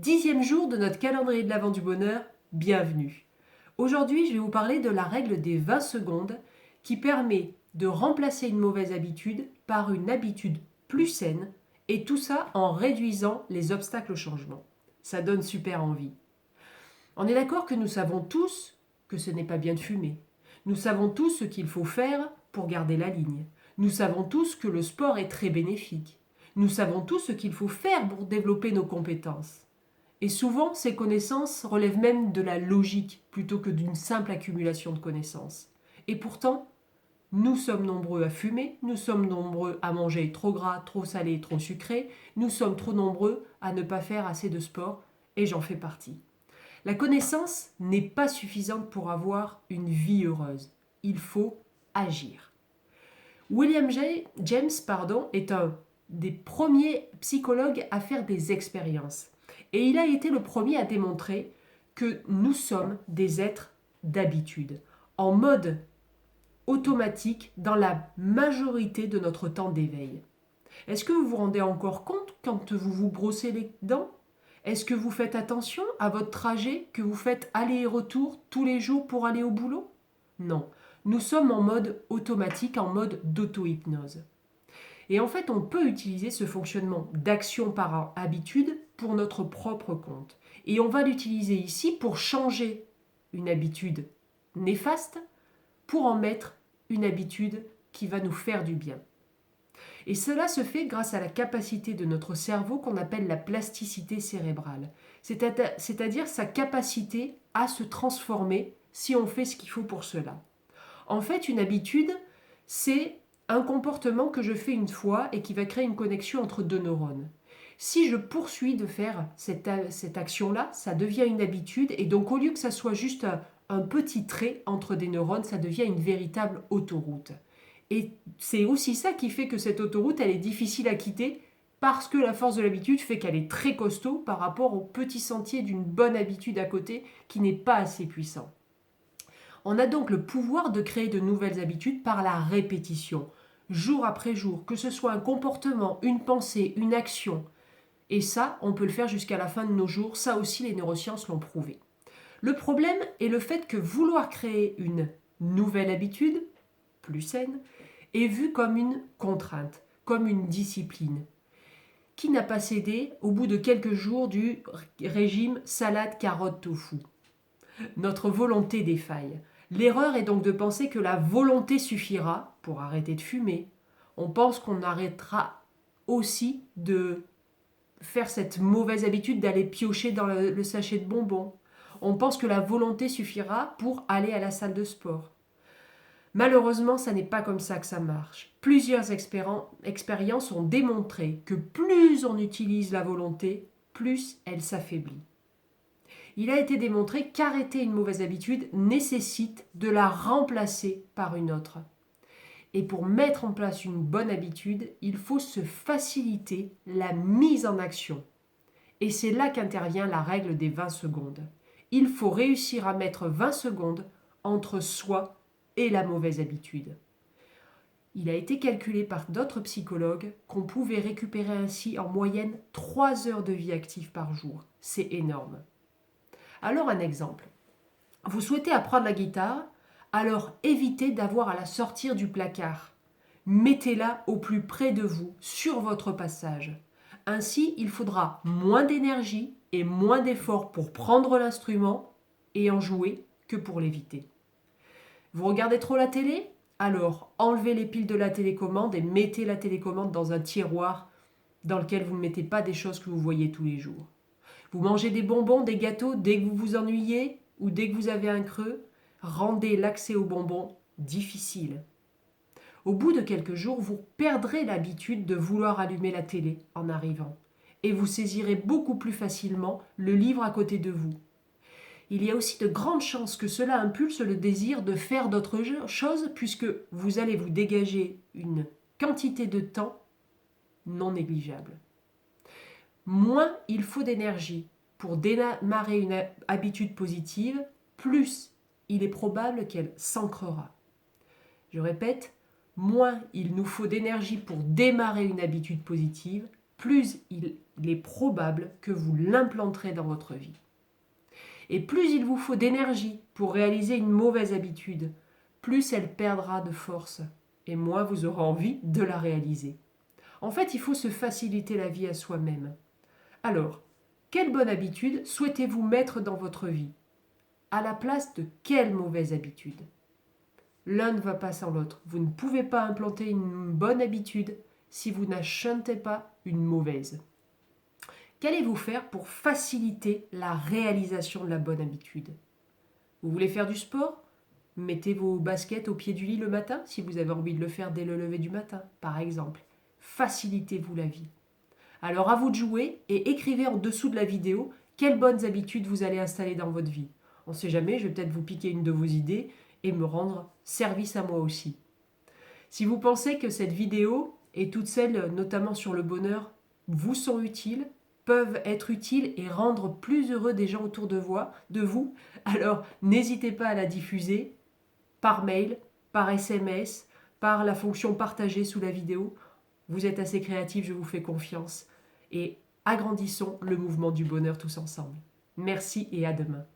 10e jour de notre calendrier de l'Avent du bonheur, bienvenue. Aujourd'hui, je vais vous parler de la règle des 20 secondes qui permet de remplacer une mauvaise habitude par une habitude plus saine et tout ça en réduisant les obstacles au changement. Ça donne super envie. On est d'accord que nous savons tous que ce n'est pas bien de fumer. Nous savons tous ce qu'il faut faire pour garder la ligne. Nous savons tous que le sport est très bénéfique. Nous savons tous ce qu'il faut faire pour développer nos compétences. Et souvent, ces connaissances relèvent même de la logique plutôt que d'une simple accumulation de connaissances. Et pourtant, nous sommes nombreux à fumer, nous sommes nombreux à manger trop gras, trop salé, trop sucré, nous sommes trop nombreux à ne pas faire assez de sport, et j'en fais partie. La connaissance n'est pas suffisante pour avoir une vie heureuse. Il faut agir. James est un des premiers psychologues à faire des expériences. Et il a été le premier à démontrer que nous sommes des êtres d'habitude, en mode automatique dans la majorité de notre temps d'éveil. Est-ce que vous vous rendez encore compte quand vous vous brossez les dents? Est-ce que vous faites attention à votre trajet que vous faites aller et retour tous les jours pour aller au boulot? Non, nous sommes en mode automatique, en mode d'auto-hypnose. Et en fait, on peut utiliser ce fonctionnement d'action par habitude pour notre propre compte. Et on va l'utiliser ici pour changer une habitude néfaste pour en mettre une habitude qui va nous faire du bien. Et cela se fait grâce à la capacité de notre cerveau qu'on appelle la plasticité cérébrale, c'est-à-dire sa capacité à se transformer si on fait ce qu'il faut pour cela. En fait, une habitude, c'est un comportement que je fais une fois et qui va créer une connexion entre deux neurones. Si je poursuis de faire cette action-là, ça devient une habitude et donc au lieu que ça soit juste un petit trait entre des neurones, ça devient une véritable autoroute. Et c'est aussi ça qui fait que cette autoroute, elle est difficile à quitter parce que la force de l'habitude fait qu'elle est très costaud par rapport au petit sentier d'une bonne habitude à côté qui n'est pas assez puissant. On a donc le pouvoir de créer de nouvelles habitudes par la répétition, jour après jour, que ce soit un comportement, une pensée, une action. Et ça, on peut le faire jusqu'à la fin de nos jours, ça aussi les neurosciences l'ont prouvé. Le problème est le fait que vouloir créer une nouvelle habitude, plus saine, est vu comme une contrainte, comme une discipline. Qui n'a pas cédé au bout de quelques jours du régime salade carotte tofu? Notre volonté défaille. L'erreur est donc de penser que la volonté suffira pour arrêter de fumer. On pense qu'on arrêtera aussi de faire cette mauvaise habitude d'aller piocher dans le sachet de bonbons. On pense que la volonté suffira pour aller à la salle de sport. Malheureusement, ça n'est pas comme ça que ça marche. Plusieurs expériences ont démontré que plus on utilise la volonté, plus elle s'affaiblit. Il a été démontré qu'arrêter une mauvaise habitude nécessite de la remplacer par une autre. Et pour mettre en place une bonne habitude, il faut se faciliter la mise en action. Et c'est là qu'intervient la règle des 20 secondes. Il faut réussir à mettre 20 secondes entre soi et la mauvaise habitude. Il a été calculé par d'autres psychologues qu'on pouvait récupérer ainsi en moyenne 3 heures de vie active par jour. C'est énorme. Alors un exemple. Vous souhaitez apprendre la guitare, alors évitez d'avoir à la sortir du placard. Mettez-la au plus près de vous, sur votre passage. Ainsi, il faudra moins d'énergie et moins d'efforts pour prendre l'instrument et en jouer que pour l'éviter. Vous regardez trop la télé? Alors enlevez les piles de la télécommande et mettez la télécommande dans un tiroir dans lequel vous ne mettez pas des choses que vous voyez tous les jours. Vous mangez des bonbons, des gâteaux dès que vous vous ennuyez ou dès que vous avez un creux, rendez l'accès aux bonbons difficile. Au bout de quelques jours, vous perdrez l'habitude de vouloir allumer la télé en arrivant et vous saisirez beaucoup plus facilement le livre à côté de vous. Il y a aussi de grandes chances que cela impulse le désir de faire d'autres choses puisque vous allez vous dégager une quantité de temps non négligeable. Moins il faut d'énergie pour démarrer une habitude positive, plus il est probable qu'elle s'ancrera. Je répète, moins il nous faut d'énergie pour démarrer une habitude positive, plus il il est probable que vous l'implanterez dans votre vie. Et plus il vous faut d'énergie pour réaliser une mauvaise habitude, plus elle perdra de force et moins vous aurez envie de la réaliser. En fait, il faut se faciliter la vie à soi-même. Alors, quelle bonne habitude souhaitez-vous mettre dans votre vie? À la place de quelle mauvaise habitude? L'un ne va pas sans l'autre. Vous ne pouvez pas implanter une bonne habitude si vous n'achantez pas une mauvaise. Qu'allez-vous faire pour faciliter la réalisation de la bonne habitude? Vous voulez faire du sport? Mettez vos baskets au pied du lit le matin si vous avez envie de le faire dès le lever du matin, par exemple. Facilitez-vous la vie. Alors à vous de jouer et écrivez en dessous de la vidéo quelles bonnes habitudes vous allez installer dans votre vie. On ne sait jamais, je vais peut-être vous piquer une de vos idées et me rendre service à moi aussi. Si vous pensez que cette vidéo et toutes celles, notamment sur le bonheur, vous sont utiles, peuvent être utiles et rendre plus heureux des gens autour de vous, alors n'hésitez pas à la diffuser par mail, par SMS, par la fonction partagée sous la vidéo. Vous êtes assez créatifs, je vous fais confiance. Et agrandissons le mouvement du bonheur tous ensemble. Merci et à demain.